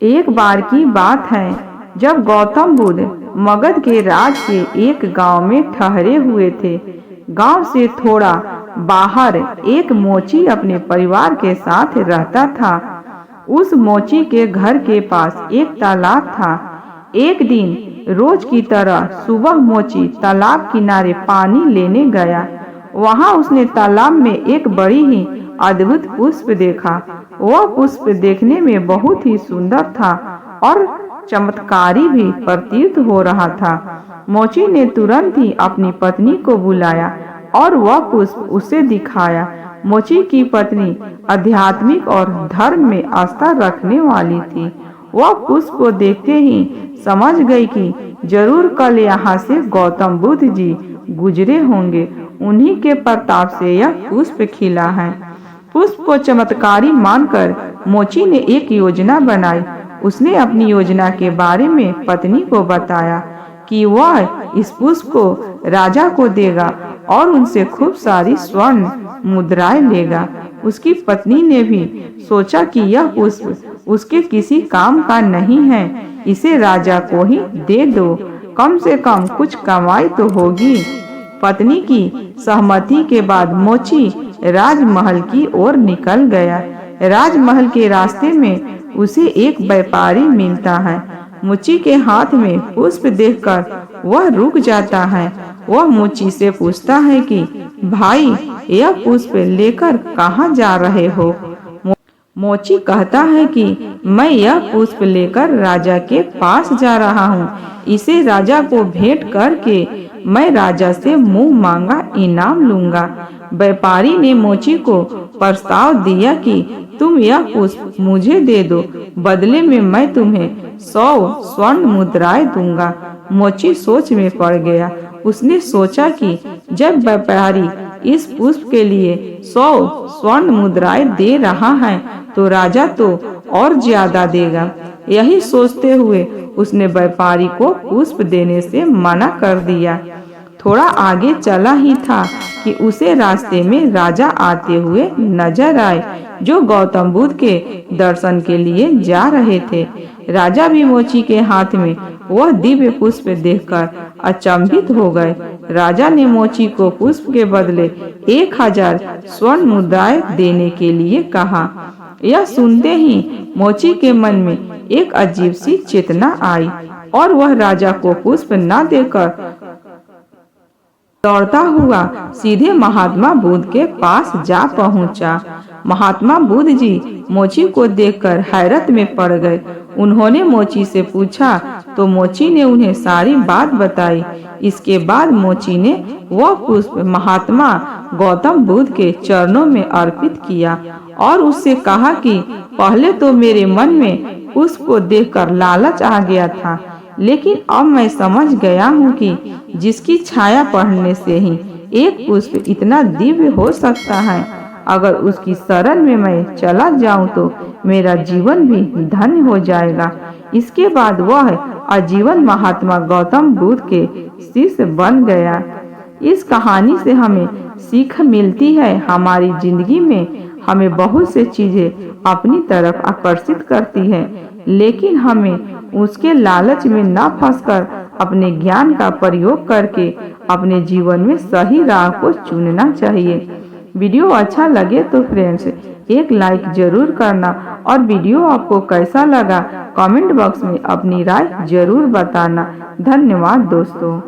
एक बार की बात है, जब गौतम बुद्ध मगध के राज के एक गांव में ठहरे हुए थे। गांव से थोड़ा बाहर एक मोची अपने परिवार के साथ रहता था। उस मोची के घर के पास एक तालाब था। एक दिन रोज की तरह सुबह मोची तालाब किनारे पानी लेने गया। वहां उसने तालाब में एक बड़ी ही अद्भुत पुष्प देखा। वह पुष्प देखने में बहुत ही सुंदर था और चमत्कारी भी प्रतीत हो रहा था। मोची ने तुरंत ही अपनी पत्नी को बुलाया और वह पुष्प उसे दिखाया। मोची की पत्नी आध्यात्मिक और धर्म में आस्था रखने वाली थी। वह पुष्प को देखते ही समझ गई कि जरूर कल यहाँ से गौतम बुद्ध जी गुजरे होंगे। उन्हीं के प्रताप से यह पुष्प खिला है। पुष्प को चमत्कारी मानकर मोची ने एक योजना बनाई। उसने अपनी योजना के बारे में पत्नी को बताया कि वह इस पुष्प को राजा को देगा और उनसे खूब सारी स्वर्ण मुद्राएं लेगा। उसकी पत्नी ने भी सोचा कि यह पुष्प उसके किसी काम का नहीं है, इसे राजा को ही दे दो, कम से कम कुछ कमाई तो होगी। पत्नी की सहमति के बाद मोची राजमहल की ओर निकल गया। राजमहल के रास्ते में उसे एक व्यापारी मिलता है। मोची के हाथ में पुष्प देखकर वह रुक जाता है। वह मोची से पूछता है कि भाई, यह पुष्प लेकर कहाँ जा रहे हो? मोची कहता है कि मैं यह पुष्प लेकर राजा के पास जा रहा हूँ। इसे राजा को भेंट करके मैं राजा से मुंह मांगा इनाम लूंगा। व्यापारी ने मोची को प्रस्ताव दिया कि तुम यह पुष्प मुझे दे दो, बदले में मैं तुम्हें 100 स्वर्ण मुद्राएं दूंगा। मोची सोच में पड़ गया। उसने सोचा कि जब व्यापारी इस पुष्प के लिए 100 स्वर्ण मुद्राएं दे रहा है तो राजा तो और ज्यादा देगा। यही सोचते हुए उसने व्यापारी को पुष्प देने से मना कर दिया। थोड़ा आगे चला ही था कि उसे रास्ते में राजा आते हुए नजर आए, जो गौतम बुद्ध के दर्शन के लिए जा रहे थे। राजा भी मोची के हाथ में वह दिव्य पुष्प देखकर अचंभित हो गए। राजा ने मोची को पुष्प के बदले 1000 स्वर्ण मुद्राएं देने के लिए कहा। यह सुनते ही मोची के मन में एक अजीब सी चेतना आई और वह राजा को पुष्प न देकर दौड़ता हुआ सीधे महात्मा बुद्ध के पास जा पहुंचा। महात्मा बुद्ध जी मोची को देखकर हैरत में पड़ गए। उन्होंने मोची से पूछा तो मोची ने उन्हें सारी बात बताई। इसके बाद मोची ने वह पुष्प महात्मा गौतम बुद्ध के चरणों में अर्पित किया और उससे कहा कि पहले तो मेरे मन में पुष्प को देखकर लालच आ गया था, लेकिन अब मैं समझ गया हूँ कि जिसकी छाया पड़ने से ही एक पुष्प इतना दिव्य हो सकता है। अगर उसकी शरण में मैं चला जाऊं तो मेरा जीवन भी धन्य हो जाएगा। इसके बाद वह आजीवन महात्मा गौतम बुद्ध के शिष्य बन गया। इस कहानी से हमें सीख मिलती है। हमारी जिंदगी में हमें बहुत से चीजें अपनी तरफ आकर्षित करती है, लेकिन हमें उसके लालच में न फंसकर अपने ज्ञान का प्रयोग करके अपने जीवन में सही राह को चुनना चाहिए। वीडियो अच्छा लगे तो फ्रेंड्स एक लाइक जरूर करना और वीडियो आपको कैसा लगा कमेंट बॉक्स में अपनी राय जरूर बताना। धन्यवाद दोस्तों।